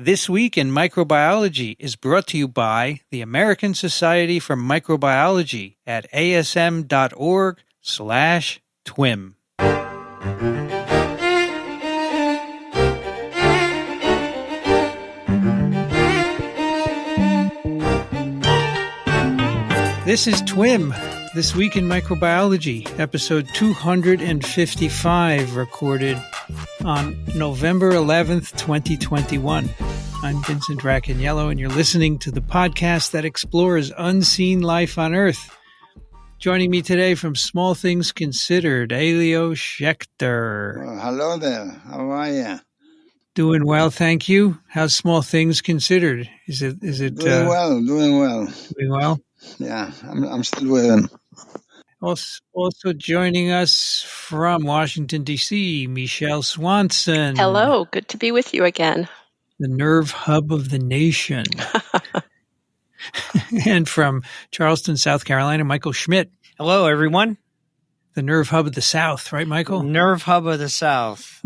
This Week in Microbiology is brought to you by the American Society for Microbiology at asm.org/TWiM. This is TWiM, This Week in Microbiology, episode 255, recorded on November 11th, 2021. I'm Vincent Racaniello, and you're listening to the podcast that explores unseen life on Earth. Joining me today from Small Things Considered, Elio Schaechter. Well, hello there. How are you? Doing well, thank you. How's Small Things Considered? Is it doing well? Doing well? Yeah, I'm still with him. Also joining us from Washington, D.C., Michele Swanson. Hello, good to be with you again. The nerve hub of the nation. And from Charleston, South Carolina, Michael Schmidt. Hello, everyone. The nerve hub of the South, right, Michael? Nerve hub of the South.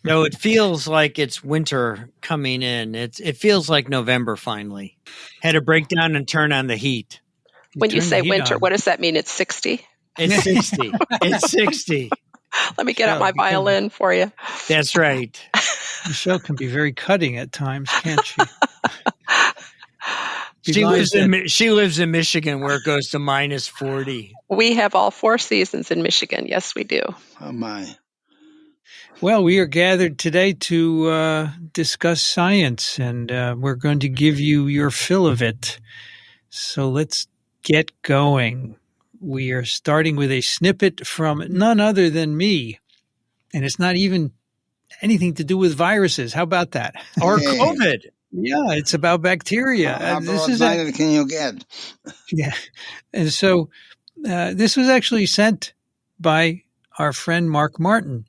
No, it feels like it's winter coming in. It feels like November finally. Had to break down and turn on the heat. When you say winter, what does that mean? It's 60? It's 60. It's 60. Let me get out my violin for you. That's right. Michele can be very cutting at times, can't she? She lives in Michigan, where it goes to minus 40. We have all 4 seasons in Michigan. Yes, we do. Oh, my. Well, we are gathered today to discuss science, and we're going to give you your fill of it. So let's get going. We are starting with a snippet from none other than me, and it's not even anything to do with viruses. How about that? Or COVID. Yeah, it's about bacteria. How broad-minded can you get? Yeah. And so this was actually sent by our friend Mark Martin,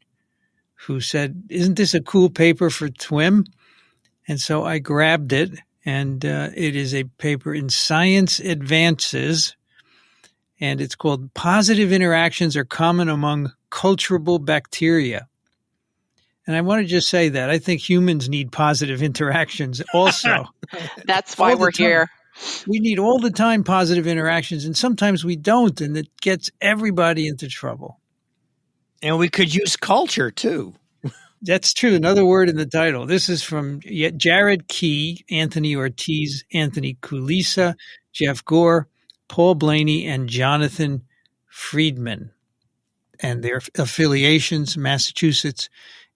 who said, isn't this a cool paper for TWiM? And so I grabbed it, and it is a paper in Science Advances, and it's called Positive Interactions Are Common Among Culturable Bacteria. And I want to just say that I think humans need positive interactions also. That's why we're here. We need all the time positive interactions, and sometimes we don't, and it gets everybody into trouble. And we could use culture, too. That's true. Another word in the title. This is from Jared Key, Anthony Ortiz, Anthony Kulisa, Jeff Gore, Paul Blaine, and Jonathan Friedman. And their affiliations, Massachusetts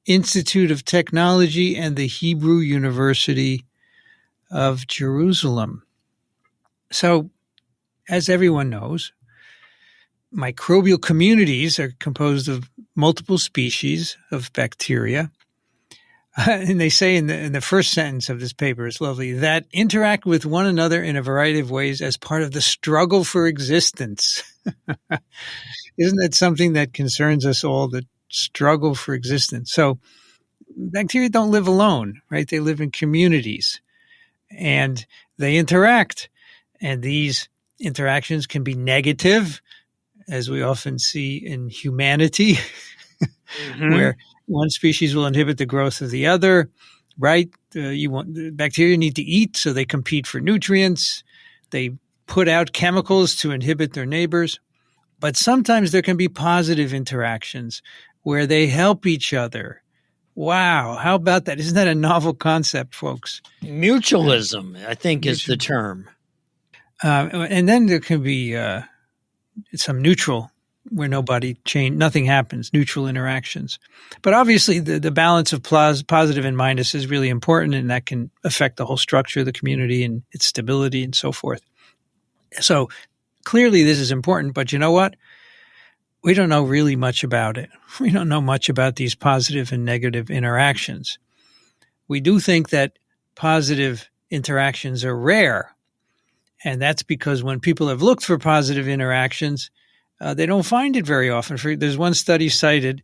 Institute of Technology and the Hebrew University of Jerusalem. So, as everyone knows, microbial communities are composed of multiple species of bacteria. And they say in the first sentence of this paper, it's lovely, that interact with one another in a variety of ways as part of the struggle for existence. Isn't that something that concerns us all, the struggle for existence? So bacteria don't live alone, right? They live in communities and they interact. And these interactions can be negative, as we often see in humanity, where one species will inhibit the growth of the other, right? The bacteria need to eat, so they compete for nutrients. They put out chemicals to inhibit their neighbors. But sometimes there can be positive interactions where they help each other. Wow, how about that? Isn't that a novel concept, folks? Mutualism, I think, is the term. And then there can be some neutral, where nothing happens, neutral interactions. But obviously the balance of positive and minus is really important, and that can affect the whole structure of the community and its stability and so forth. So clearly this is important, but you know what? We don't know really much about it. We don't know much about these positive and negative interactions. We do think that positive interactions are rare, and that's because when people have looked for positive interactions, they don't find it very often. There's one study cited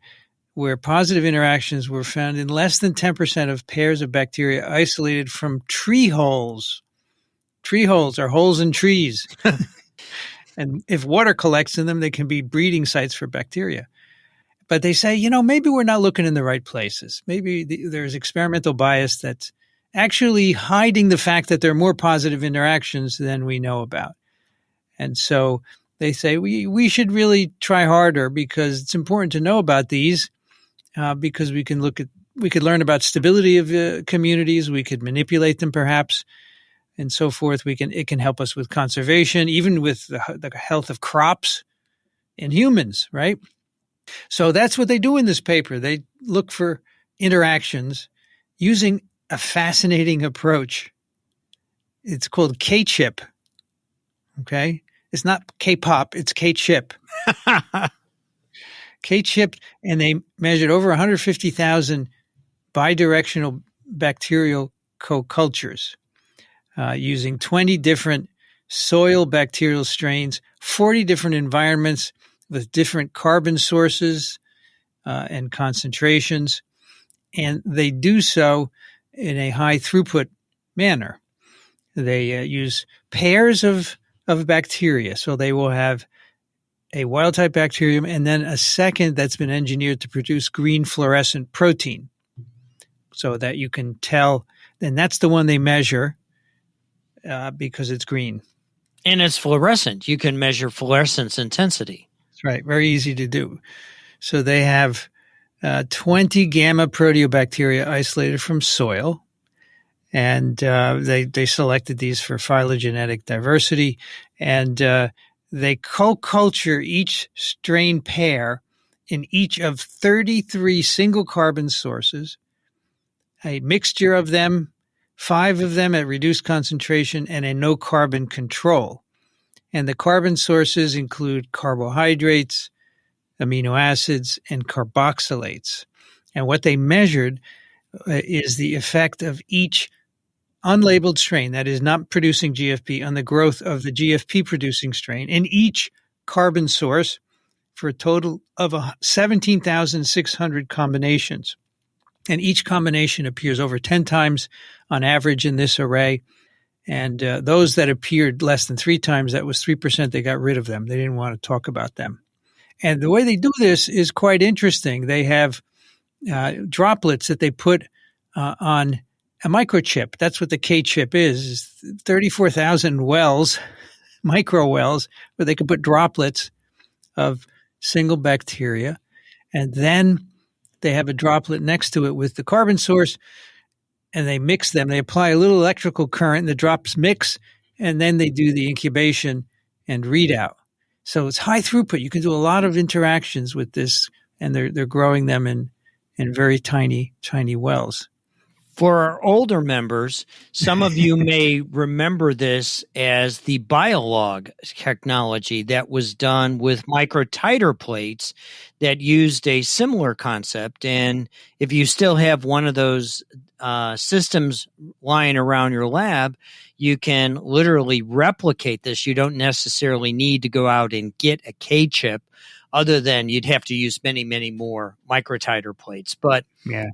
where positive interactions were found in less than 10% of pairs of bacteria isolated from tree holes. Tree holes are holes in trees. And if water collects in them, they can be breeding sites for bacteria. But they say, maybe we're not looking in the right places. Maybe there's experimental bias actually hiding the fact that there are more positive interactions than we know about. And so they say we should really try harder because it's important to know about these because we could learn about stability of communities, we could manipulate them perhaps, and so forth. It can help us with conservation, even with the health of crops and humans, right? So that's what they do in this paper. They look for interactions using a fascinating approach. It's called K-chip. Okay? It's not K-pop, it's K-chip. K-chip, and they measured over 150,000 bidirectional bacterial co-cultures using 20 different soil bacterial strains, 40 different environments with different carbon sources and concentrations. And they do so in a high throughput manner. They use pairs of bacteria. So they will have a wild type bacterium and then a second that's been engineered to produce green fluorescent protein so that you can tell. And that's the one they measure because it's green. And it's fluorescent. You can measure fluorescence intensity. That's right. Very easy to do. So they have 20 gamma proteobacteria isolated from soil. And they selected these for phylogenetic diversity. And they co-culture each strain pair in each of 33 single carbon sources, a mixture of them, 5 of them at reduced concentration, and a no carbon control. And the carbon sources include carbohydrates, amino acids, and carboxylates. And what they measured is the effect of each unlabeled strain that is not producing GFP on the growth of the GFP producing strain in each carbon source for a total of 17,600 combinations. And each combination appears over 10 times on average in this array. And those that appeared less than 3 times, that was 3%, they got rid of them. They didn't want to talk about them. And the way they do this is quite interesting. They have droplets that they put on a microchip. That's what the K-chip is 34,000 wells, micro wells, where they could put droplets of single bacteria. And then they have a droplet next to it with the carbon source, and they mix them. They apply a little electrical current, and the drops mix, and then they do the incubation and readout. So it's high throughput. You can do a lot of interactions with this, and they're growing them in very tiny wells. For our older members, some of you may remember this as the biolog technology that was done with microtiter plates that used a similar concept. And if you still have one of those systems lying around your lab, you can literally replicate this. You don't necessarily need to go out and get a K-chip, other than you'd have to use many, many more microtiter plates. But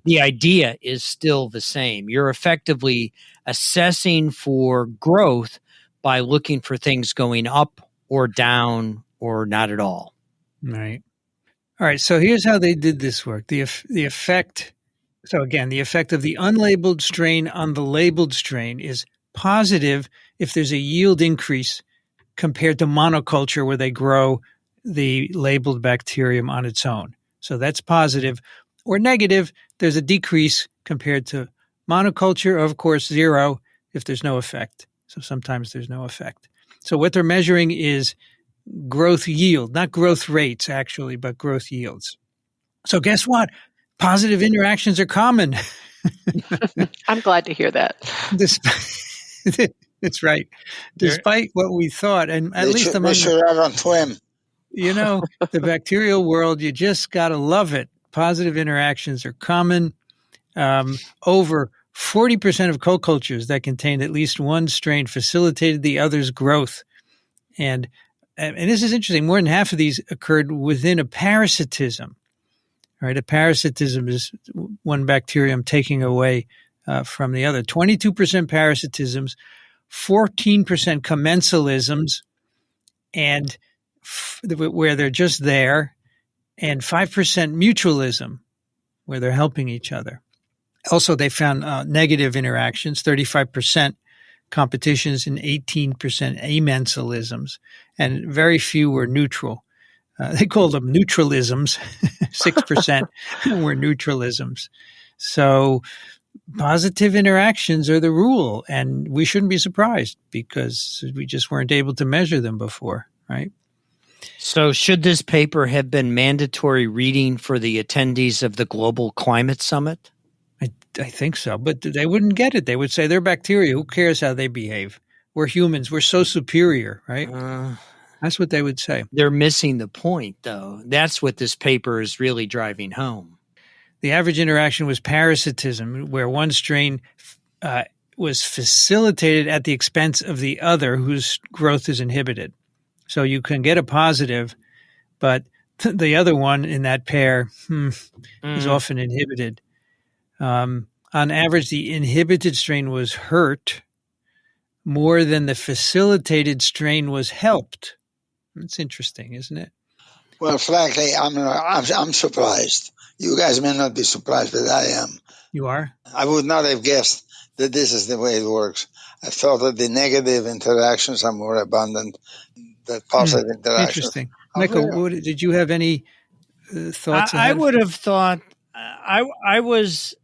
the idea is still the same. You're effectively assessing for growth by looking for things going up or down or not at all. Right. All right. So here's how they did this work. The effect. So again, the effect of the unlabeled strain on the labeled strain is positive if there's a yield increase compared to monoculture where they grow the labeled bacterium on its own. So that's positive. Or negative, there's a decrease compared to monoculture, of course, 0 if there's no effect. So sometimes there's no effect. So what they're measuring is growth yield, not growth rates actually, but growth yields. So guess what? Positive interactions are common. I'm glad to hear that. That's right. Despite what we thought, and at least among on TWiM. You know, the bacterial world, you just got to love it. Positive interactions are common. Over 40% of co-cultures that contained at least one strain facilitated the other's growth. And this is interesting. More than half of these occurred within a parasitism. Right? A parasitism is one bacterium taking away from the other. 22% parasitisms, 14% commensalisms, and where they're just there, and 5% mutualism, where they're helping each other. Also, they found negative interactions, 35% competitions and 18% amensalisms, and very few were neutral. They called them neutralisms. 6% were neutralisms. So positive interactions are the rule, and we shouldn't be surprised because we just weren't able to measure them before, right? So should this paper have been mandatory reading for the attendees of the Global Climate Summit? I think so, but they wouldn't get it. They would say they're bacteria. Who cares how they behave? We're humans. We're so superior, right? That's what they would say. They're missing the point, though. That's what this paper is really driving home. The average interaction was parasitism, where one strain was facilitated at the expense of the other whose growth is inhibited. So you can get a positive, but the other one in that pair is often inhibited. On average, the inhibited strain was hurt more than the facilitated strain was helped. That's interesting, isn't it? Well, frankly, I'm surprised. You guys may not be surprised, but I am. You are? I would not have guessed that this is the way it works. I thought that the negative interactions are more abundant than positive interactions. Interesting. Michael, did you have any thoughts? I would have thought I was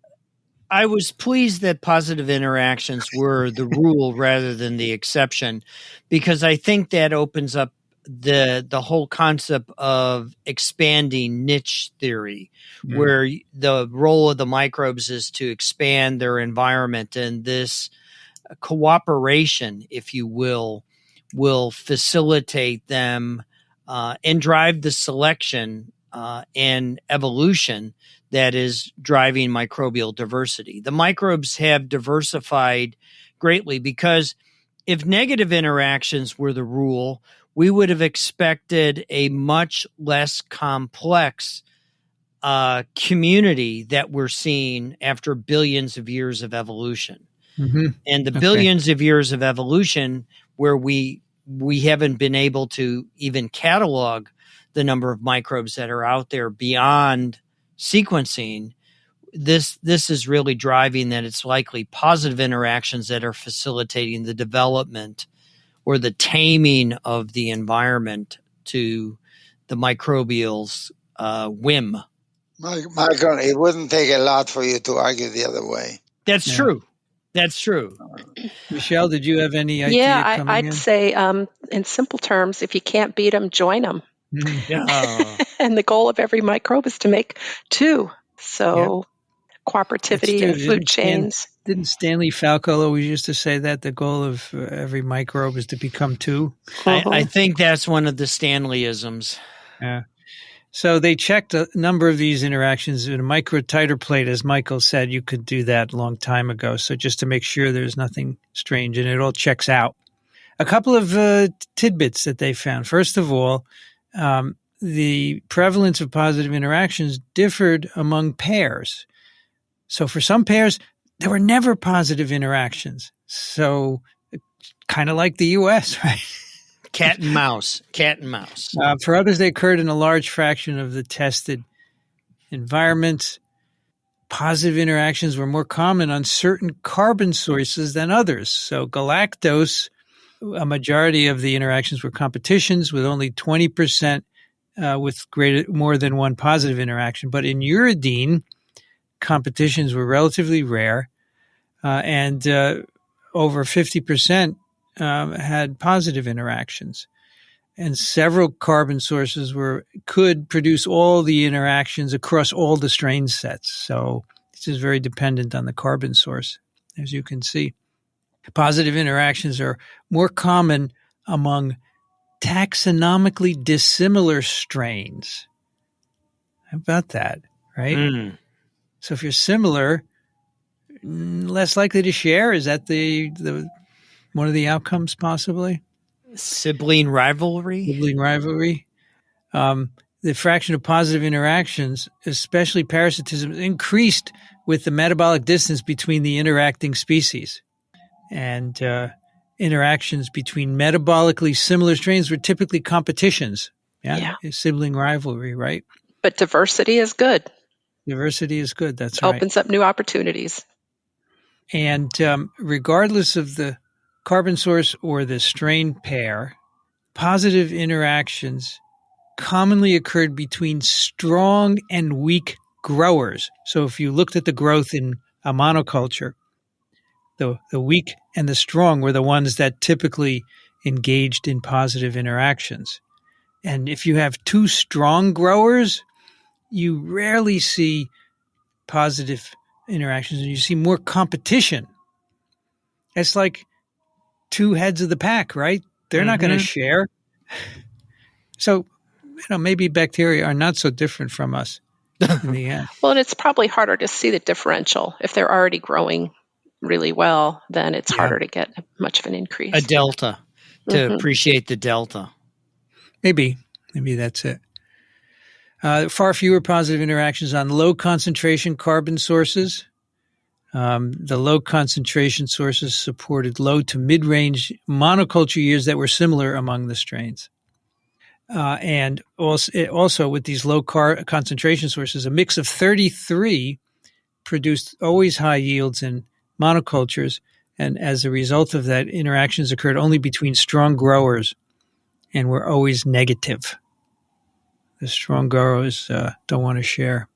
pleased that positive interactions were the rule rather than the exception, because I think that opens up the whole concept of expanding niche theory, where the role of the microbes is to expand their environment, and this cooperation, if you will facilitate them and drive the selection and evolution that is driving microbial diversity. The microbes have diversified greatly because if negative interactions were the rule, we would have expected a much less complex community that we're seeing after billions of years of evolution. And the billions of years of evolution where we haven't been able to even catalog the number of microbes that are out there beyond sequencing, this is really driving that it's likely positive interactions that are facilitating the development or the taming of the environment to the microbial's whim. Michael, it wouldn't take a lot for you to argue the other way. That's true. That's true. Michele, did you have any idea? Yeah, I'd say in simple terms, if you can't beat them, join them. And the goal of every microbe is to make two. So cooperativity and food chains. Didn't Stanley Falco always used to say that the goal of every microbe is to become two? I think that's one of the Stanleyisms. Yeah. So they checked a number of these interactions in a microtiter plate. As Michael said, you could do that a long time ago. So just to make sure there's nothing strange and it all checks out. A couple of tidbits that they found. First of all, the prevalence of positive interactions differed among pairs. So for some pairs, there were never positive interactions. So kind of like the U.S., right? Cat and mouse. For others, they occurred in a large fraction of the tested environments. Positive interactions were more common on certain carbon sources than others. So galactose, a majority of the interactions were competitions with only 20% with more than one positive interaction. But in uridine, competitions were relatively rare, and over 50% had positive interactions. And several carbon sources could produce all the interactions across all the strain sets. So this is very dependent on the carbon source, as you can see. Positive interactions are more common among taxonomically dissimilar strains. How about that, right? So if you're similar, less likely to share. Is that the one of the outcomes possibly? Sibling rivalry. The fraction of positive interactions, especially parasitism, increased with the metabolic distance between the interacting species. And interactions between metabolically similar strains were typically competitions. Yeah. Sibling rivalry, right? But diversity is good. Diversity is good. That's right. Opens up new opportunities. And regardless of the carbon source or the strain pair, positive interactions commonly occurred between strong and weak growers. So if you looked at the growth in a monoculture, the weak and the strong were the ones that typically engaged in positive interactions. And if you have two strong growers, you rarely see positive interactions and you see more competition. It's like two heads of the pack, right? They're not going to share. So, maybe bacteria are not so different from us in the end. Well, and it's probably harder to see the differential. If they're already growing really well, then it's harder to get much of an increase. A delta, to appreciate the delta. Maybe that's it. Far fewer positive interactions on low concentration carbon sources. The low concentration sources supported low to mid-range monoculture years that were similar among the strains. And also with these low concentration sources, a mix of 33 produced always high yields in monocultures. And as a result of that, interactions occurred only between strong growers and were always negative. The strong growers don't want to share.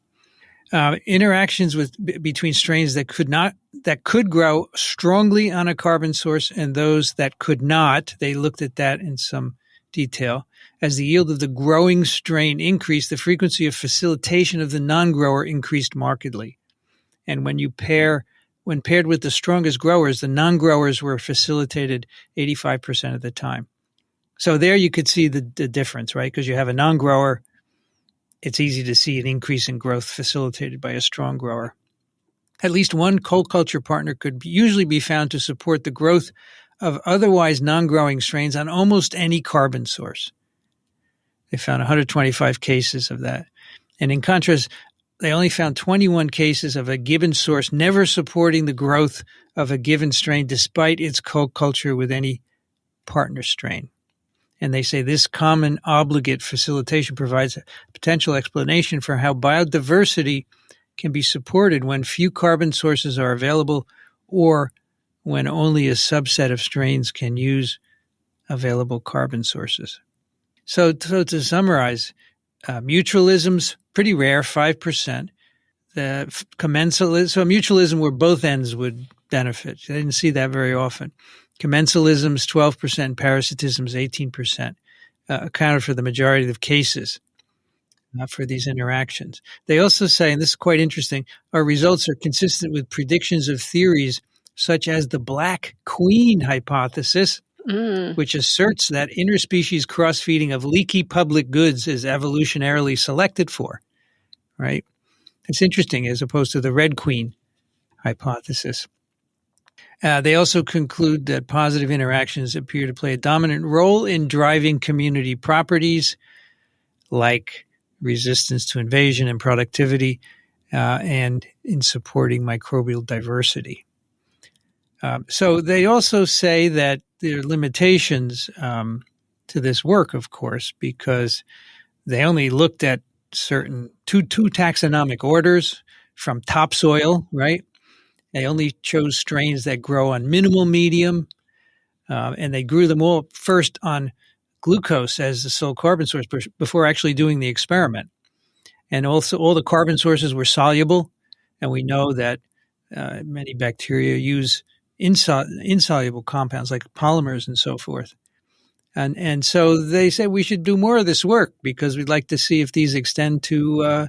Interactions between strains that could grow strongly on a carbon source and those that could not. They looked at that in some detail. As the yield of the growing strain increased, the frequency of facilitation of the non-grower increased markedly. And when paired with the strongest growers, the non-growers were facilitated 85% of the time. So there you could see the difference, right? Because you have a non-grower, it's easy to see an increase in growth facilitated by a strong grower. At least one co-culture partner could usually be found to support the growth of otherwise non-growing strains on almost any carbon source. They found 125 cases of that. And in contrast, they only found 21 cases of a given source never supporting the growth of a given strain despite its co-culture with any partner strain. And they say this common obligate facilitation provides a potential explanation for how biodiversity can be supported when few carbon sources are available or when only a subset of strains can use available carbon sources. So to summarize, mutualism's pretty rare, 5%. The commensalism, so mutualism where both ends would benefit. I didn't see that very often. Commensalism's 12%, parasitism's 18%, accounted for the majority of cases for these interactions. They also say, and this is quite interesting, our results are consistent with predictions of theories such as the Black Queen hypothesis, which asserts that interspecies cross-feeding of leaky public goods is evolutionarily selected for, right? It's interesting as opposed to the Red Queen hypothesis. They also conclude that positive interactions appear to play a dominant role in driving community properties like resistance to invasion and productivity, and in supporting microbial diversity. So they also say that there are limitations to this work, of course, because they only looked at certain two taxonomic orders from topsoil, right? They only chose strains that grow on minimal medium, and they grew them all first on glucose as the sole carbon source before actually doing the experiment. And also all the carbon sources were soluble, and we know that many bacteria use insoluble compounds like polymers and so forth. And so they said we should do more of this work because we'd like to see if these extend to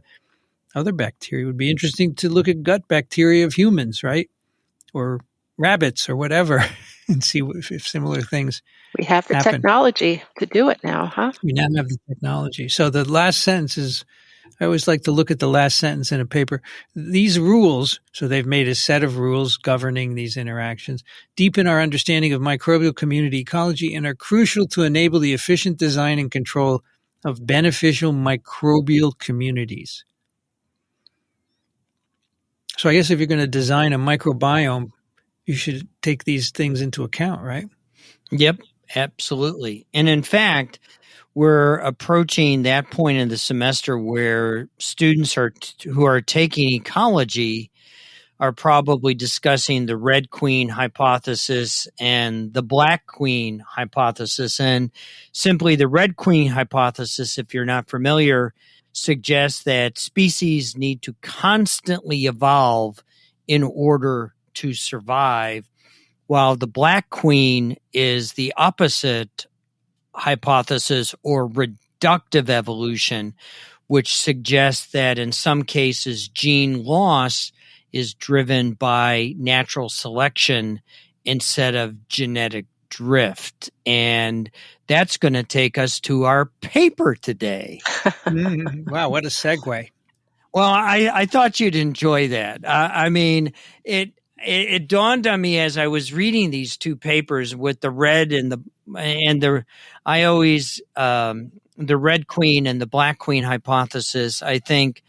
other bacteria. It would be interesting to look at gut bacteria of humans, right? Or rabbits or whatever, and see if similar things We have the happen. technology to do it now, huh? We now have the technology. So the last sentence is, I always like to look at the last sentence in a paper. These rules, so they've made a set of rules governing these interactions, deepen our understanding of microbial community ecology and are crucial to enable the efficient design and control of beneficial microbial communities. So I guess if you're going to design a microbiome, you should take these things into account, right? Yep. Absolutely. And in fact, we're approaching that point in the semester where students who are taking ecology are probably discussing the red queen hypothesis and the black queen hypothesis. And simply the red queen hypothesis, if you're not familiar, suggests that species need to constantly evolve in order to survive, while the black queen is the opposite hypothesis, or reductive evolution, which suggests that in some cases gene loss is driven by natural selection instead of genetic drift. And that's going to take us to our paper today. Wow, what a segue. Well, I thought you'd enjoy that. I mean, it dawned on me as I was reading these two papers with the red and the I always the red queen and the black queen hypothesis. I think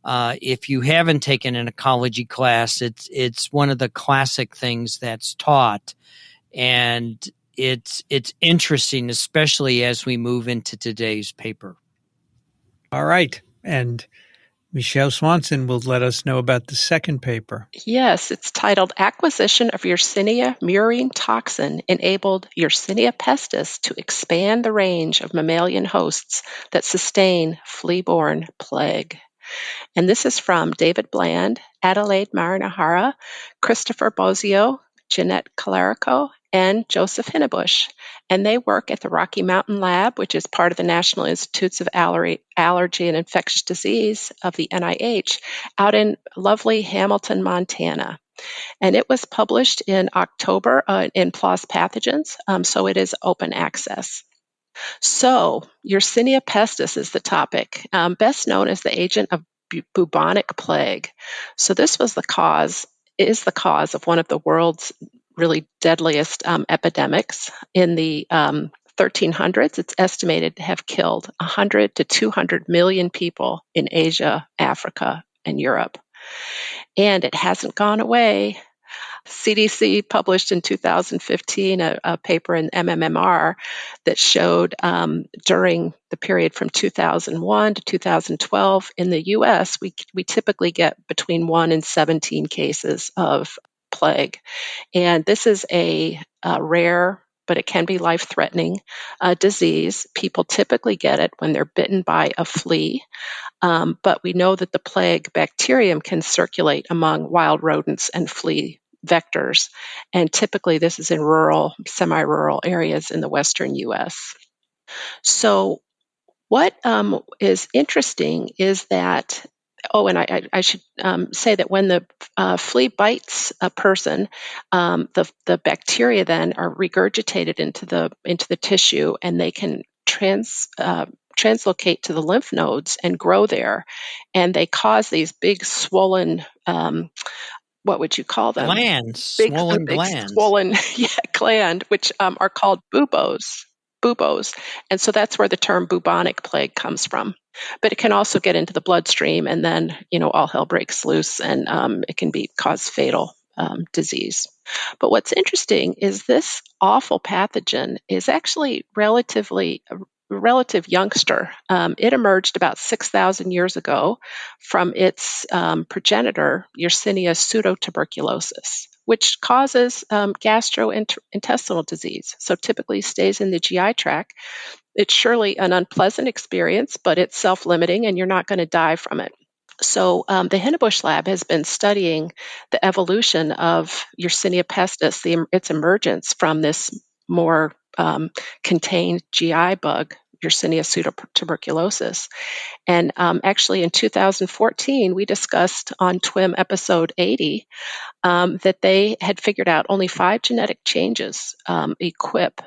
if you haven't taken an ecology class, it's one of the classic things that's taught, and it's interesting, especially as we move into today's paper. All right, and Michele Swanson will let us know about the second paper. Yes, it's titled Acquisition of Yersinia Mirin Toxin Enabled Yersinia pestis to Expand the Range of Mammalian Hosts that Sustain Flea-borne Plague. And this is from David Bland, Adelaide Marinahara, Christopher Bozio, Jeanette Calarico, and Joseph Hinnebusch. And they work at the Rocky Mountain Lab, which is part of the National Institutes of Allergy and Infectious Disease of the NIH, out in lovely Hamilton, Montana. And it was published in October in PLOS Pathogens, so it is open access. So, Yersinia pestis is the topic, best known as the agent of Bubonic Plague. So this is the cause of one of the world's really deadliest epidemics. In the 1300s, it's estimated to have killed 100 to 200 million people in Asia, Africa, and Europe. And it hasn't gone away. CDC published in 2015 a paper in MMMR that showed during the period from 2001 to 2012 in the U.S., we typically get between 1 and 17 cases of plague. And this is a rare, but it can be life-threatening disease. People typically get it when they're bitten by a flea. But we know that the plague bacterium can circulate among wild rodents and flea vectors. And typically this is in rural, semi-rural areas in the western U.S. So what is interesting is that, and I should say that when the flea bites a person, the bacteria then are regurgitated into the tissue, and they can translocate to the lymph nodes and grow there, and they cause these big swollen. What would you call them? Glands, swollen glands. Swollen, gland, which are called buboes. And so that's where the term bubonic plague comes from. But it can also get into the bloodstream, and then, all hell breaks loose, and it can cause fatal disease. But what's interesting is this awful pathogen is actually relative youngster. It emerged about 6,000 years ago from its progenitor, Yersinia pseudotuberculosis, which causes gastrointestinal disease. So typically stays in the GI tract. It's surely an unpleasant experience, but it's self-limiting, and you're not going to die from it. So the Hinnebusch lab has been studying the evolution of Yersinia pestis, its emergence from this more contained GI bug, Yersinia pseudotuberculosis. And actually in 2014, we discussed on TWiM episode 80 that they had figured out only 5 genetic changes equip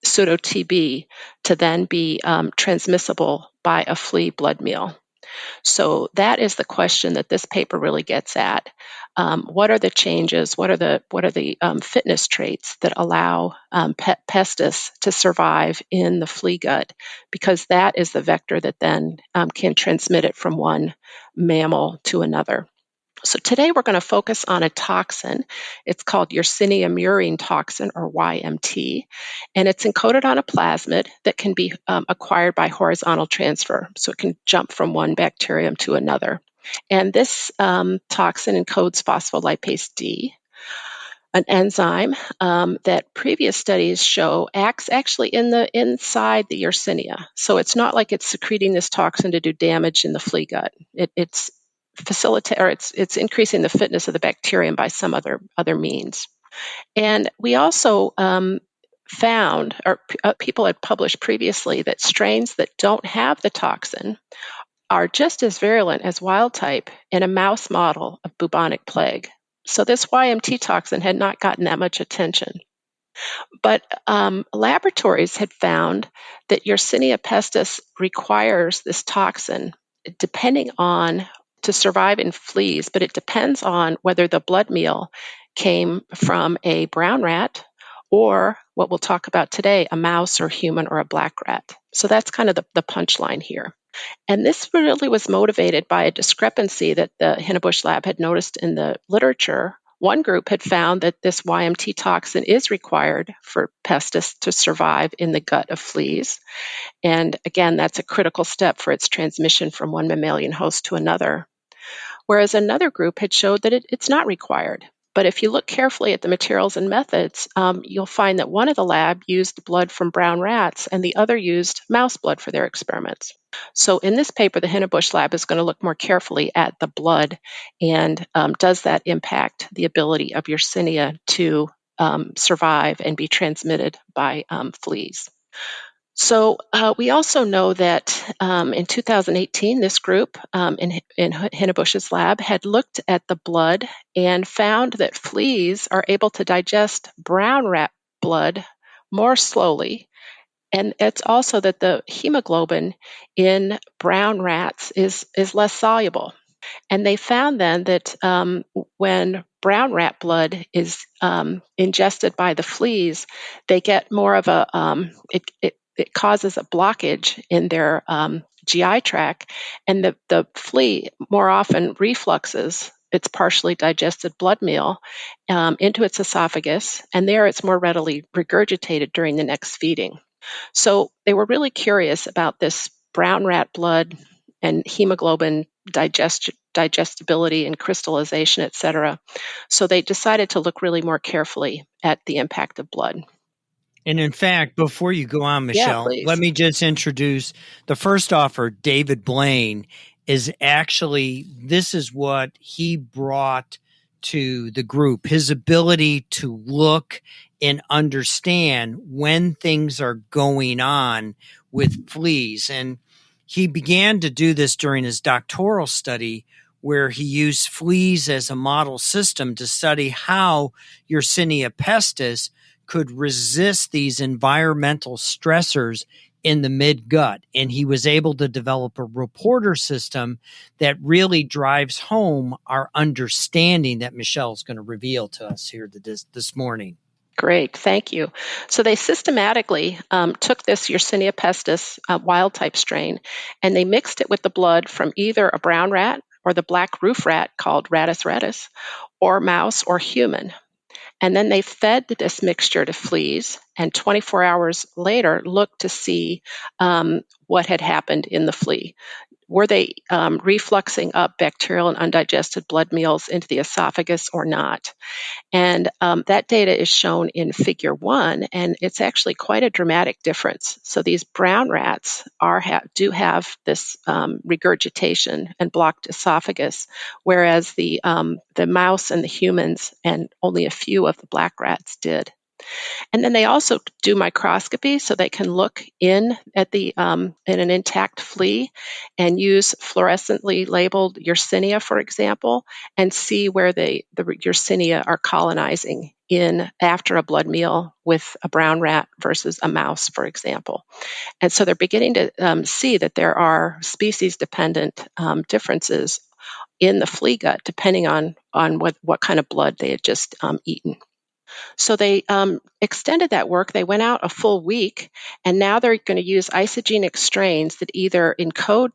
pseudo-TB to then be transmissible by a flea blood meal. So that is the question that this paper really gets at. What are the changes? What are the fitness traits that allow pestis to survive in the flea gut? Because that is the vector that then can transmit it from one mammal to another. So today we're going to focus on a toxin. It's called Yersinia Mirin toxin, or YMT, and it's encoded on a plasmid that can be acquired by horizontal transfer. So it can jump from one bacterium to another. And this toxin encodes phospholipase D, an enzyme that previous studies show acts actually inside the Yersinia. So it's not like it's secreting this toxin to do damage in the flea gut. It's increasing the fitness of the bacterium by some other means. And we also found, or people had published previously, that strains that don't have the toxin are just as virulent as wild type in a mouse model of bubonic plague. So this YMT toxin had not gotten that much attention. But laboratories had found that Yersinia pestis requires this toxin to survive in fleas, but it depends on whether the blood meal came from a brown rat or what we'll talk about today, a mouse or human or a black rat. So that's kind of the punchline here. And this really was motivated by a discrepancy that the Hinnebusch lab had noticed in the literature. One group had found that this YMT toxin is required for pestis to survive in the gut of fleas. And again, that's a critical step for its transmission from one mammalian host to another. Whereas another group had showed that it's not required. But if you look carefully at the materials and methods, you'll find that one of the lab used blood from brown rats and the other used mouse blood for their experiments. So in this paper, the Hinnebusch lab is going to look more carefully at the blood and does that impact the ability of Yersinia to survive and be transmitted by fleas. So we also know that in 2018, this group in Hinnebusch's lab had looked at the blood and found that fleas are able to digest brown rat blood more slowly. And it's also that the hemoglobin in brown rats is less soluble. And they found then that when brown rat blood is ingested by the fleas, they get more of it causes a blockage in their GI tract, and the flea more often refluxes its partially digested blood meal into its esophagus, and there it's more readily regurgitated during the next feeding. So they were really curious about this brown rat blood and hemoglobin digestibility and crystallization, et cetera. So they decided to look really more carefully at the impact of blood. And in fact, before you go on, Michele, let me just introduce the first offer, David Blaine, this is what he brought to the group, his ability to look and understand when things are going on with fleas. And he began to do this during his doctoral study, where he used fleas as a model system to study how Yersinia pestis could resist these environmental stressors in the mid-gut. And he was able to develop a reporter system that really drives home our understanding that Michele's going to reveal to us here this morning. Great, thank you. So they systematically took this Yersinia pestis wild-type strain, and they mixed it with the blood from either a brown rat or the black roof rat called Rattus rattus, or mouse or human. And then they fed this mixture to fleas, and 24 hours later looked to see what had happened in the flea. Were they refluxing up bacterial and undigested blood meals into the esophagus or not? And that data is shown in Figure 1, and it's actually quite a dramatic difference. So these brown rats do have this regurgitation and blocked esophagus, whereas the mouse and the humans and only a few of the black rats did. And then they also do microscopy, so they can look in at in an intact flea and use fluorescently labeled Yersinia, for example, and see where the Yersinia are colonizing in after a blood meal with a brown rat versus a mouse, for example. And so they're beginning to see that there are species-dependent differences in the flea gut, depending on what kind of blood they had just eaten. So they extended that work. They went out a full week, and now they're going to use isogenic strains that either encode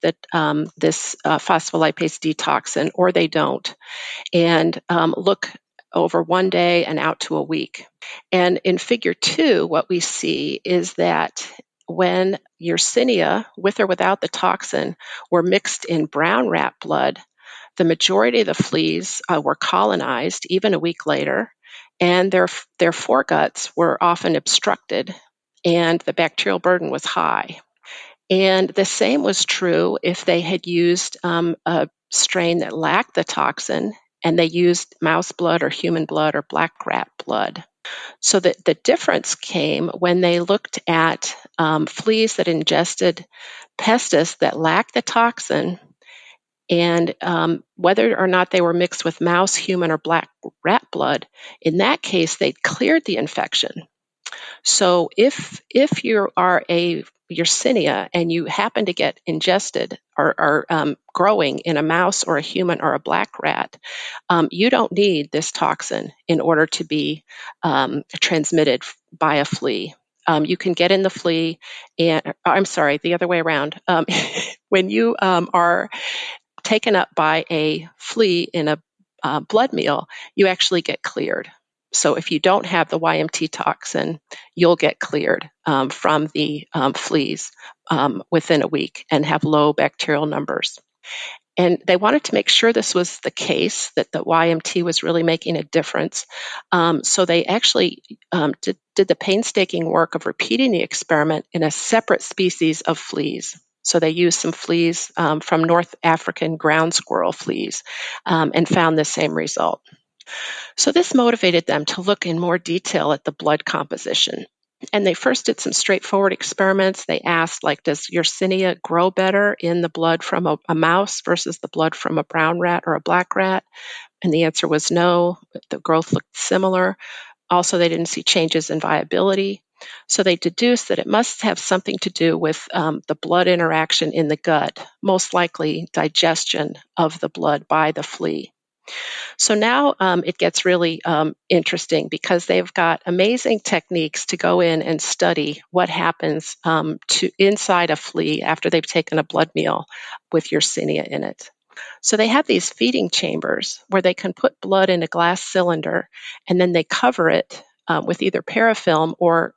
this phospholipase D toxin or they don't, and look over 1 day and out to a week. And in figure 2, what we see is that when Yersinia, with or without the toxin, were mixed in brown rat blood, the majority of the fleas were colonized even a week later, and their foreguts were often obstructed, and the bacterial burden was high. And the same was true if they had used a strain that lacked the toxin, and they used mouse blood or human blood or black rat blood. So the difference came when they looked at fleas that ingested Pestis that lacked the toxin, and whether or not they were mixed with mouse, human, or black rat blood. In that case, they'd cleared the infection. So if you are a Yersinia and you happen to get ingested or growing in a mouse or a human or a black rat, you don't need this toxin in order to be transmitted by a flea. You can get in the flea, and I'm sorry, the other way around. When you are taken up by a flea in a blood meal, you actually get cleared. So if you don't have the YMT toxin, you'll get cleared from the fleas within a week and have low bacterial numbers. And they wanted to make sure this was the case, that the YMT was really making a difference. So they actually did the painstaking work of repeating the experiment in a separate species of fleas. So they used some fleas from North African ground squirrel fleas and found the same result. So this motivated them to look in more detail at the blood composition. And they first did some straightforward experiments. They asked, does Yersinia grow better in the blood from a mouse versus the blood from a brown rat or a black rat? And the answer was no. The growth looked similar. Also, they didn't see changes in viability. So they deduced that it must have something to do with the blood interaction in the gut, most likely digestion of the blood by the flea. So now it gets really interesting because they've got amazing techniques to go in and study what happens to inside a flea after they've taken a blood meal with Yersinia in it. So they have these feeding chambers where they can put blood in a glass cylinder, and then they cover it with either parafilm or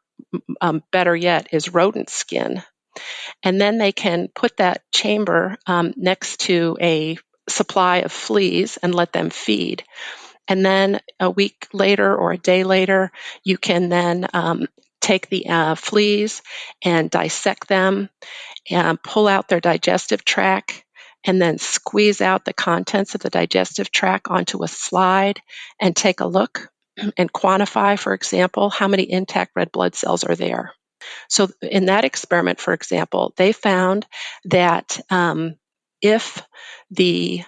better yet is rodent skin. And then they can put that chamber next to a supply of fleas and let them feed. And then a week later or a day later, you can then take the fleas and dissect them and pull out their digestive tract and then squeeze out the contents of the digestive tract onto a slide and take a look and quantify, for example, how many intact red blood cells are there. So in that experiment, for example, they found that if the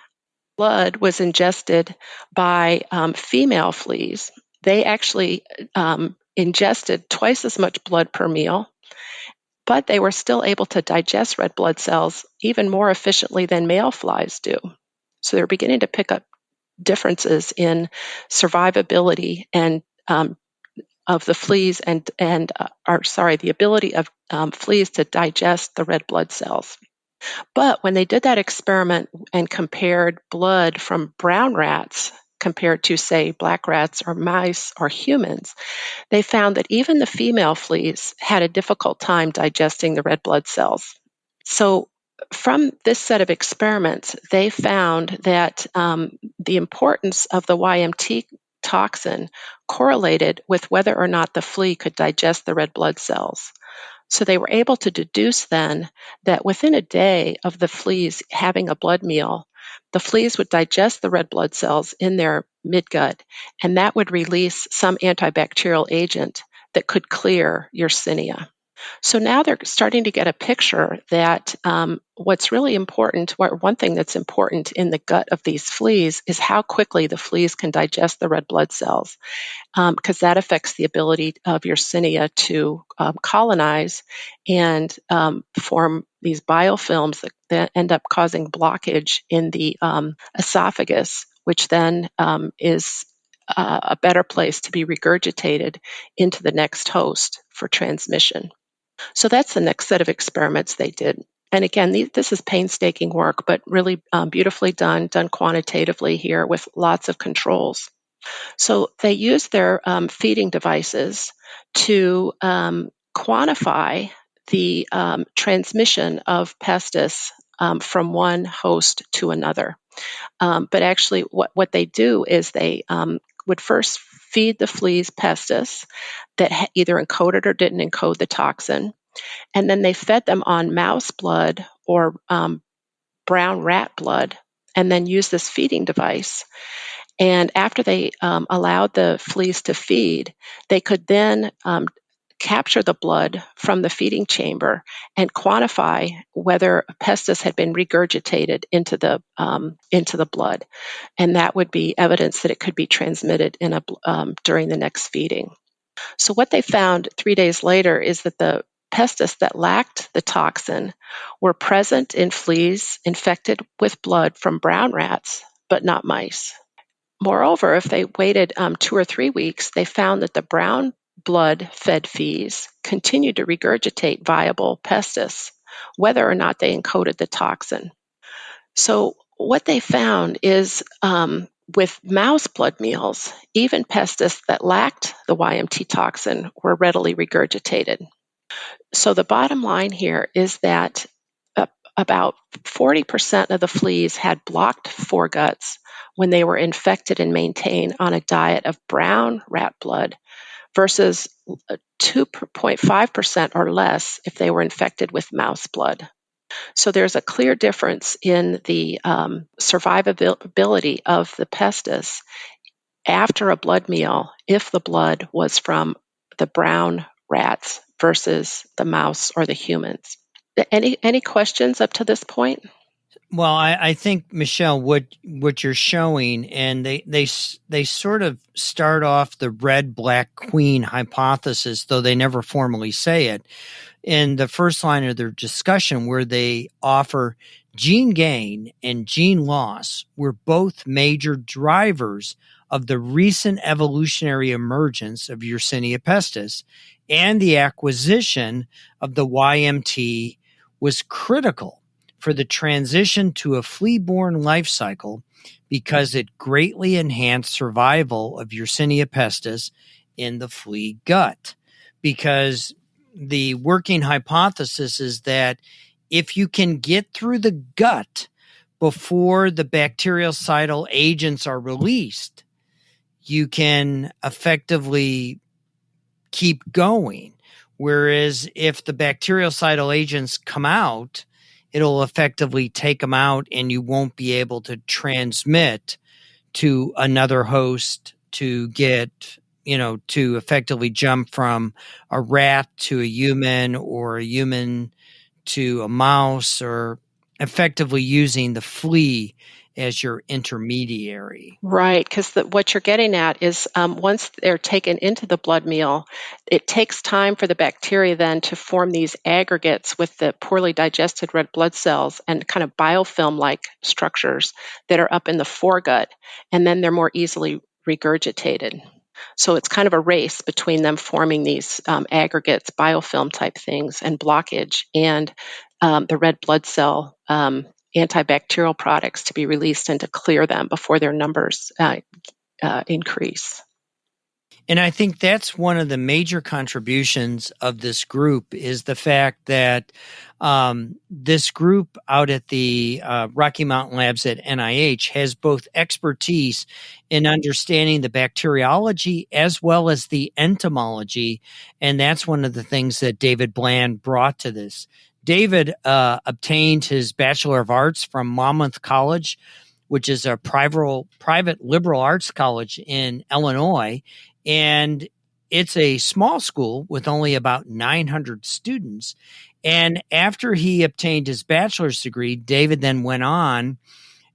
blood was ingested by female fleas, they actually ingested twice as much blood per meal, but they were still able to digest red blood cells even more efficiently than male flies do. So they're beginning to pick up differences in survivability and of the fleas the ability of fleas to digest the red blood cells. But when they did that experiment and compared blood from brown rats compared to, say, black rats or mice or humans, they found that even the female fleas had a difficult time digesting the red blood cells. So from this set of experiments, they found that the importance of the YMT toxin correlated with whether or not the flea could digest the red blood cells. So they were able to deduce then that within a day of the fleas having a blood meal, the fleas would digest the red blood cells in their midgut, and that would release some antibacterial agent that could clear Yersinia. So now they're starting to get a picture that what's really important, one thing that's important in the gut of these fleas is how quickly the fleas can digest the red blood cells, because that affects the ability of Yersinia to colonize and form these biofilms that end up causing blockage in the esophagus, which then is a better place to be regurgitated into the next host for transmission. So that's the next set of experiments they did. And again, this is painstaking work, but really beautifully done quantitatively here with lots of controls. So they used their feeding devices to quantify the transmission of Pestis from one host to another. But actually, what they do is they would first feed the fleas Pestis that either encoded or didn't encode the toxin. And then they fed them on mouse blood or brown rat blood, and then used this feeding device. And after they allowed the fleas to feed, they could then capture the blood from the feeding chamber and quantify whether Pestis had been regurgitated into the blood, and that would be evidence that it could be transmitted during the next feeding. So what they found 3 days later is that the Pestis that lacked the toxin were present in fleas infected with blood from brown rats, but not mice. Moreover, if they waited 2 or 3 weeks, they found that the brown blood-fed fleas continued to regurgitate viable Pestis, whether or not they encoded the toxin. So what they found is with mouse blood meals, even Pestis that lacked the YMT toxin were readily regurgitated. So the bottom line here is that about 40% of the fleas had blocked foreguts when they were infected and maintained on a diet of brown rat blood versus 2.5% or less if they were infected with mouse blood. So there's a clear difference in the survivability of the Pestis after a blood meal if the blood was from the brown rats versus the mouse or the humans. Any questions up to this point? Well, I think, Michele, what you're showing, and they sort of start off the red black queen hypothesis, though they never formally say it, in the first line of their discussion, where they offer gene gain and gene loss were both major drivers of the recent evolutionary emergence of Yersinia pestis, and the acquisition of the YMT was critical for the transition to a flea-borne life cycle because it greatly enhanced survival of Yersinia pestis in the flea gut. Because the working hypothesis is that if you can get through the gut before the bactericidal agents are released, you can effectively keep going. Whereas if the bactericidal agents come out, it'll effectively take them out and you won't be able to transmit to another host to get, to effectively jump from a rat to a human or a human to a mouse, or effectively using the flea as your intermediary. Right, because what you're getting at is once they're taken into the blood meal, it takes time for the bacteria then to form these aggregates with the poorly digested red blood cells and kind of biofilm-like structures that are up in the foregut, and then they're more easily regurgitated. So it's kind of a race between them forming these aggregates, biofilm type things, and blockage, and the red blood cell antibacterial products to be released and to clear them before their numbers increase. And I think that's one of the major contributions of this group is the fact that this group out at the Rocky Mountain Labs at NIH has both expertise in understanding the bacteriology as well as the entomology. And that's one of the things that David Blaine brought to this. David obtained his Bachelor of Arts from Monmouth College, which is a private liberal arts college in Illinois. And it's a small school with only about 900 students. And after he obtained his bachelor's degree, David then went on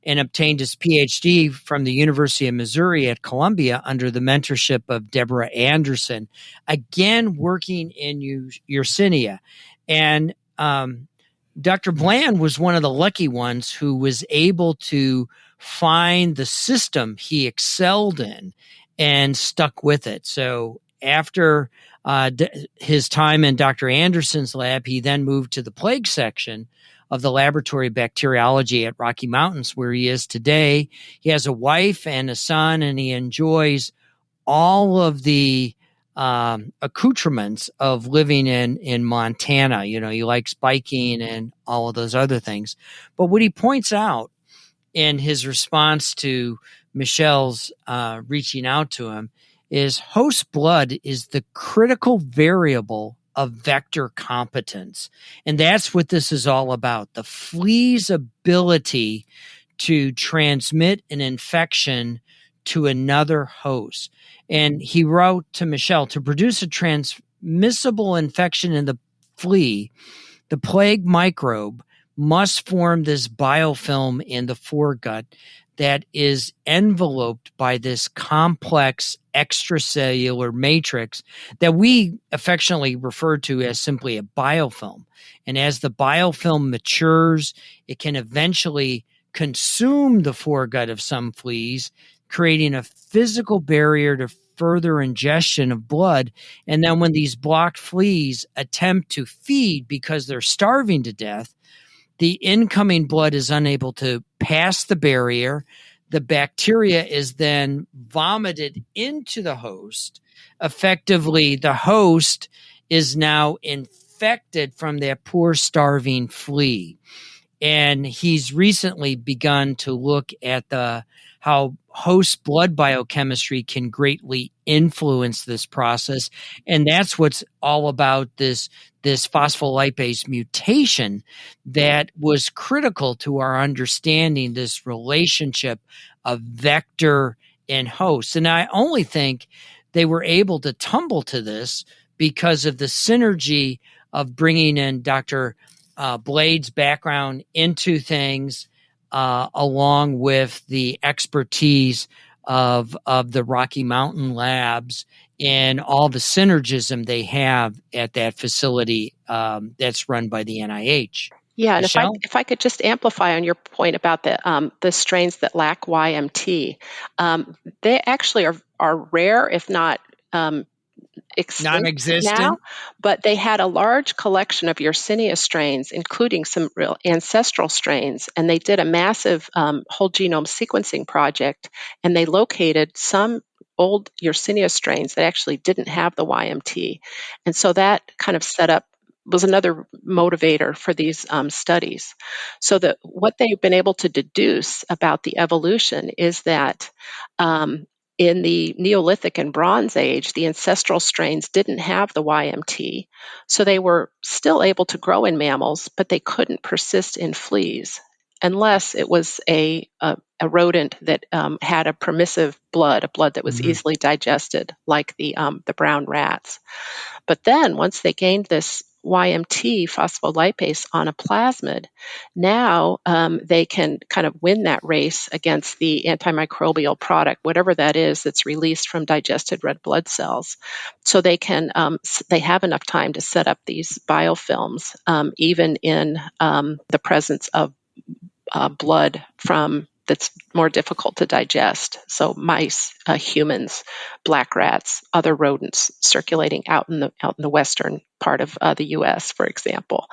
and obtained his PhD from the University of Missouri at Columbia under the mentorship of Deborah Anderson, again working in Yersinia. And Dr. Blaine was one of the lucky ones who was able to find the system he excelled in and stuck with it. So after his time in Dr. Anderson's lab, he then moved to the plague section of the laboratory of bacteriology at Rocky Mountains, where he is today. He has a wife and a son, and he enjoys all of the accoutrements of living in Montana. You know, he likes biking and all of those other things. But what he points out in his response to Michele's reaching out to him is host blood is the critical variable of vector competence. And that's what this is all about. The flea's ability to transmit an infection to another host. And he wrote to Michele, to produce a transmissible infection in the flea, the plague microbe must form this biofilm in the foregut that is enveloped by this complex extracellular matrix that we affectionately refer to as simply a biofilm. And as the biofilm matures, it can eventually consume the foregut of some fleas, creating a physical barrier to further ingestion of blood. And then when these blocked fleas attempt to feed because they're starving to death, the incoming blood is unable to pass the barrier. The bacteria is then vomited into the host. Effectively, the host is now infected from that poor starving flea. And he's recently begun to look at how host blood biochemistry can greatly influence this process. And that's what's all about this phospholipase mutation that was critical to our understanding this relationship of vector and host. And I only think they were able to tumble to this because of the synergy of bringing in Dr. Blade's background into things, along with the expertise of the Rocky Mountain labs and all the synergism they have at that facility that's run by the NIH. Yeah, and Michele? if I could just amplify on your point about the strains that lack YMT, they actually are rare, if not extinct non-existent now, but they had a large collection of Yersinia strains, including some real ancestral strains, and they did a massive whole genome sequencing project, and they located some old Yersinia strains that actually didn't have the YMT. And so that kind of was another motivator for these studies. So that what they've been able to deduce about the evolution is that in the Neolithic and Bronze Age, the ancestral strains didn't have the YMT, so they were still able to grow in mammals, but they couldn't persist in fleas unless it was a rodent that had a permissive blood, a blood that was easily digested, like the brown rats. But then once they gained this YMT phospholipase on a plasmid, now they can kind of win that race against the antimicrobial product, whatever that is that's released from digested red blood cells. So they have enough time to set up these biofilms, even in the presence of blood that's more difficult to digest. So mice, humans, black rats, other rodents circulating out in the western part of the U.S., for example.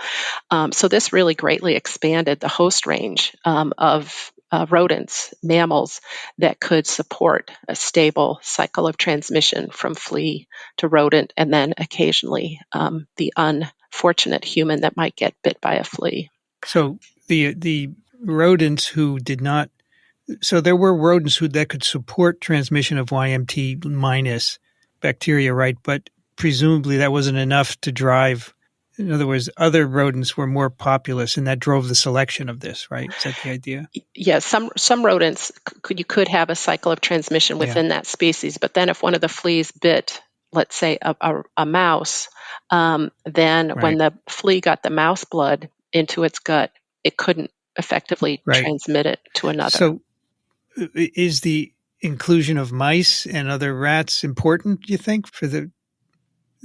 So this really greatly expanded the host range of rodents, mammals that could support a stable cycle of transmission from flea to rodent, and then occasionally the unfortunate human that might get bit by a flea. So the rodents who did not. So there were rodents that could support transmission of YMT minus bacteria, right? But presumably that wasn't enough to drive. In other words, other rodents were more populous, and that drove the selection of this, right? Is that the idea? Yes, some rodents you could have a cycle of transmission within that species, but then if one of the fleas bit, let's say, a mouse, then when the flea got the mouse blood into its gut, it couldn't effectively transmit it to another. So is the inclusion of mice and other rats important, do you think, for the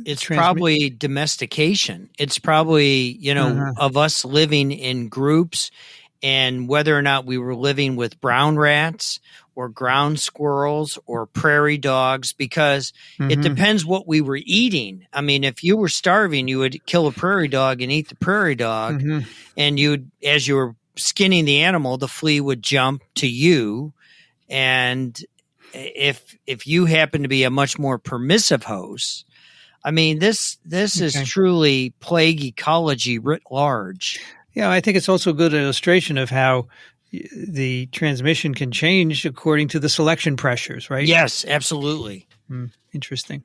It's probably domestication. It's probably, of us living in groups, and whether or not we were living with brown rats or ground squirrels or prairie dogs, because it depends what we were eating. I mean, if you were starving, you would kill a prairie dog and eat the prairie dog. And as you were skinning the animal, the flea would jump to you. And if you happen to be a much more permissive host, I mean, this is truly plague ecology writ large. Yeah, I think it's also a good illustration of how the transmission can change according to the selection pressures, right? Yes, absolutely. Interesting.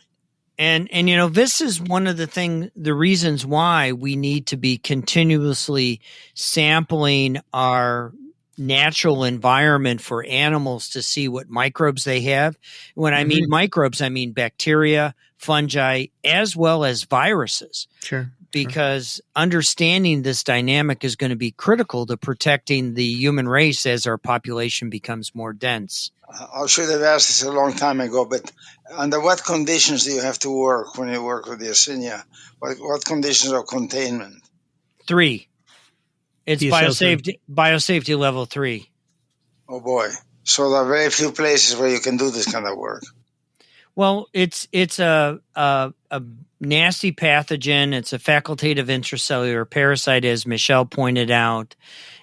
And this is one of the reasons why we need to be continuously sampling our natural environment for animals to see what microbes they have. When I mean microbes, I mean bacteria, fungi, as well as viruses. Sure. Because understanding this dynamic is going to be critical to protecting the human race as our population becomes more dense. I should have asked this a long time ago, but under what conditions do you have to work when you work with Yersinia? What conditions of containment? 3. It's biosafety level 3. Oh boy! So there are very few places where you can do this kind of work. Well, it's a nasty pathogen. It's a facultative intracellular parasite, as Michele pointed out,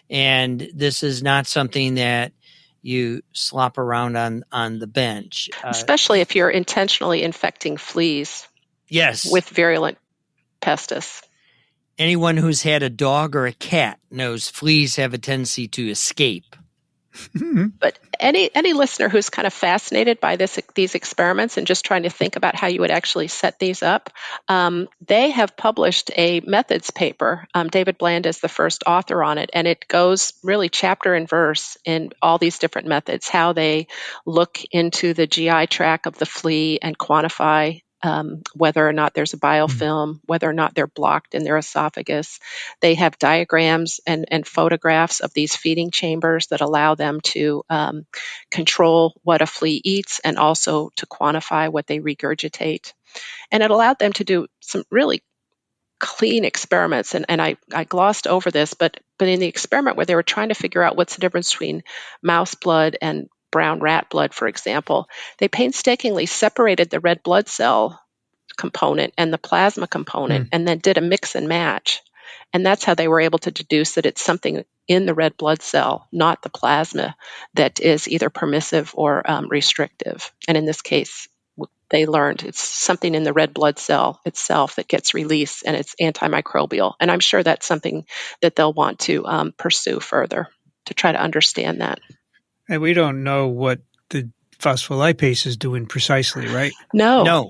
and this is not something that you slop around on the bench, especially if you're intentionally infecting fleas. Yes, with virulent pestis. Anyone who's had a dog or a cat knows fleas have a tendency to escape. But any listener who's kind of fascinated by these experiments and just trying to think about how you would actually set these up, they have published a methods paper. David Blaine is the first author on it, and it goes really chapter and verse in all these different methods, how they look into the GI tract of the flea and quantify whether or not there's a biofilm, whether or not they're blocked in their esophagus. They have diagrams and photographs of these feeding chambers that allow them to control what a flea eats and also to quantify what they regurgitate. And it allowed them to do some really clean experiments. And I glossed over this, but in the experiment where they were trying to figure out what's the difference between mouse blood and brown rat blood, for example, they painstakingly separated the red blood cell component and the plasma component and then did a mix and match. And that's how they were able to deduce that it's something in the red blood cell, not the plasma, that is either permissive or restrictive. And in this case, they learned it's something in the red blood cell itself that gets released, and it's antimicrobial. And I'm sure that's something that they'll want to pursue further to try to understand that. And we don't know what the phospholipase is doing precisely, right? No.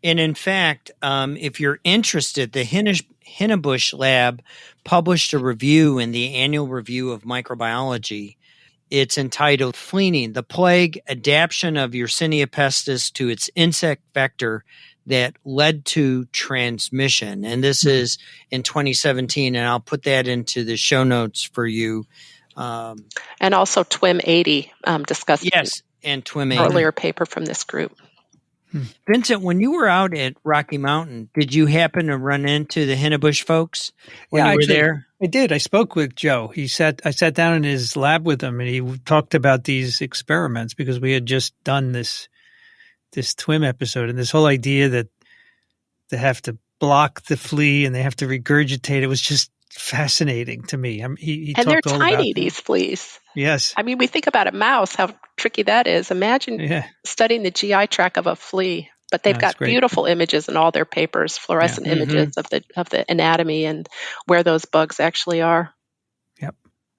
And in fact, if you're interested, the Hinnebusch lab published a review in the Annual Review of Microbiology. It's entitled Fleaing, the Plague Adaptation of Yersinia pestis to its Insect Vector that Led to Transmission. And this is in 2017, and I'll put that into the show notes for you. And also TWiM 80 discussed and TWiM 80. Earlier paper from this group. Vincent, when you were out at Rocky Mountain, did you happen to run into the Hinnebusch folks when you were there? I did. I spoke with Joe. I sat down in his lab with him, and he talked about these experiments because we had just done this TWiM episode, and this whole idea that they have to block the flea and they have to regurgitate. It was just fascinating to me. He and they're talked all tiny, about these fleas. Yes. I mean, we think about a mouse, how tricky that is. Imagine studying the GI tract of a flea. But they've got beautiful images in all their papers, fluorescent images of the anatomy and where those bugs actually are. Yep.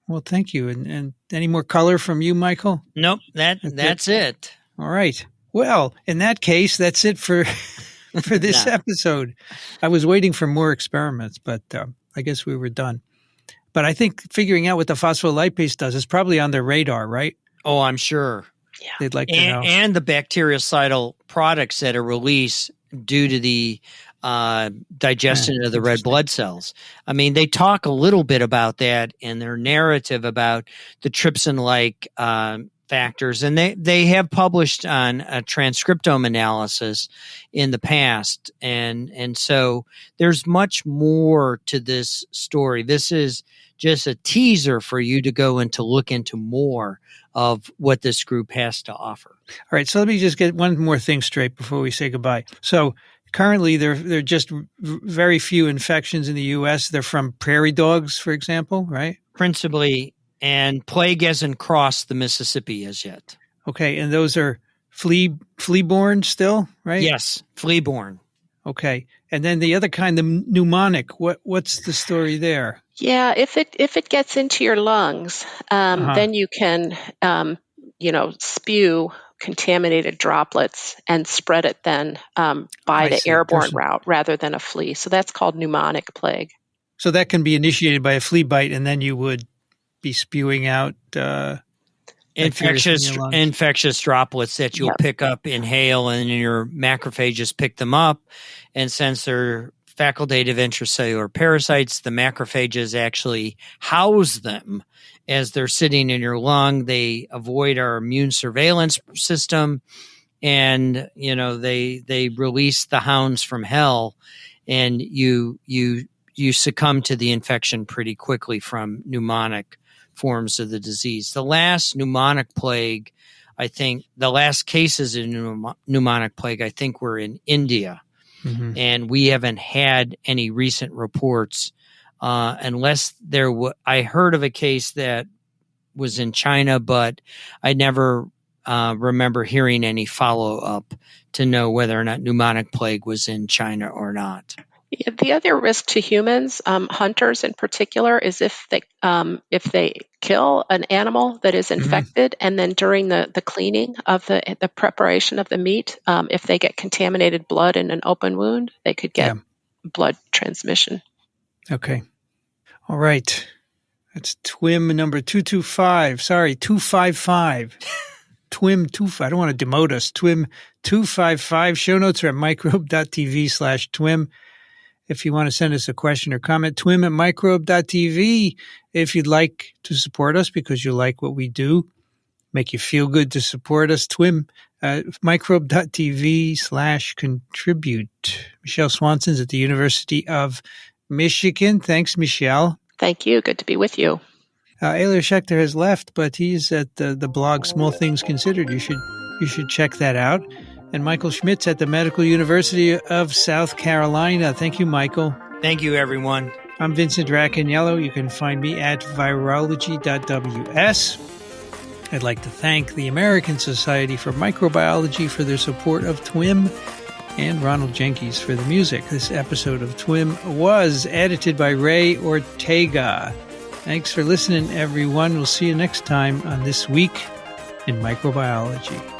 Well, thank you. And any more color from you, Michael? Nope. That's it. All right. Well, in that case, that's it for this episode. I was waiting for more experiments, but I guess we were done. But I think figuring out what the phospholipase does is probably on their radar, right? Oh, I'm sure. Yeah. They'd like to know. And the bactericidal products that are released due to the digestion of the red blood cells. I mean, they talk a little bit about that in their narrative about the trypsin-like factors, and they have published on a transcriptome analysis in the past, and so there's much more to this story. This is just a teaser for you to go and to look into more of what this group has to offer. All right, so let me just get one more thing straight before we say goodbye. So currently, there are just very few infections in the U.S. They're from prairie dogs, for example, right? Principally, and plague hasn't crossed the Mississippi as yet. Okay, and those are flea-borne still, right? Yes, flea-borne. Okay, and then the other kind, the pneumonic. What's the story there? Yeah, if it gets into your lungs, then you can, spew contaminated droplets and spread it then by the airborne route rather than a flea. So that's called pneumonic plague. So that can be initiated by a flea bite, and then you would be spewing out infectious droplets that you'll pick up, inhale, and your macrophages pick them up. And since they're facultative intracellular parasites, the macrophages actually house them as they're sitting in your lung. They avoid our immune surveillance system, and they release the hounds from hell, and you succumb to the infection pretty quickly from pneumonic forms of the disease. The last pneumonic plague, I think, the last cases in pneumonic plague, I think, were in India. Mm-hmm. And we haven't had any recent reports unless I heard of a case that was in China, but I never remember hearing any follow-up to know whether or not pneumonic plague was in China or not. The other risk to humans, hunters in particular, is if they kill an animal that is infected, and then during the cleaning of the preparation of the meat, if they get contaminated blood in an open wound, they could get blood transmission. Okay. All right. That's TWiM number 225. Sorry, 255. TWiM 25. I don't want to demote us. TWiM 255. Show notes are at microbe.tv/TWiM. If you want to send us a question or comment, TWiM@microbe.tv. If you'd like to support us because you like what we do, make you feel good to support us, TWiM, microbe.tv/contribute. Michele Swanson's at the University of Michigan. Thanks, Michele. Thank you. Good to be with you. Elio Schaechter has left, but he's at the blog Small Things Considered. You should check that out. And Michael Schmidt's at the Medical University of South Carolina. Thank you, Michael. Thank you, everyone. I'm Vincent Racaniello. You can find me at virology.ws. I'd like to thank the American Society for Microbiology for their support of TWiM and Ronald Jenkins for the music. This episode of TWiM was edited by Ray Ortega. Thanks for listening, everyone. We'll see you next time on This Week in Microbiology.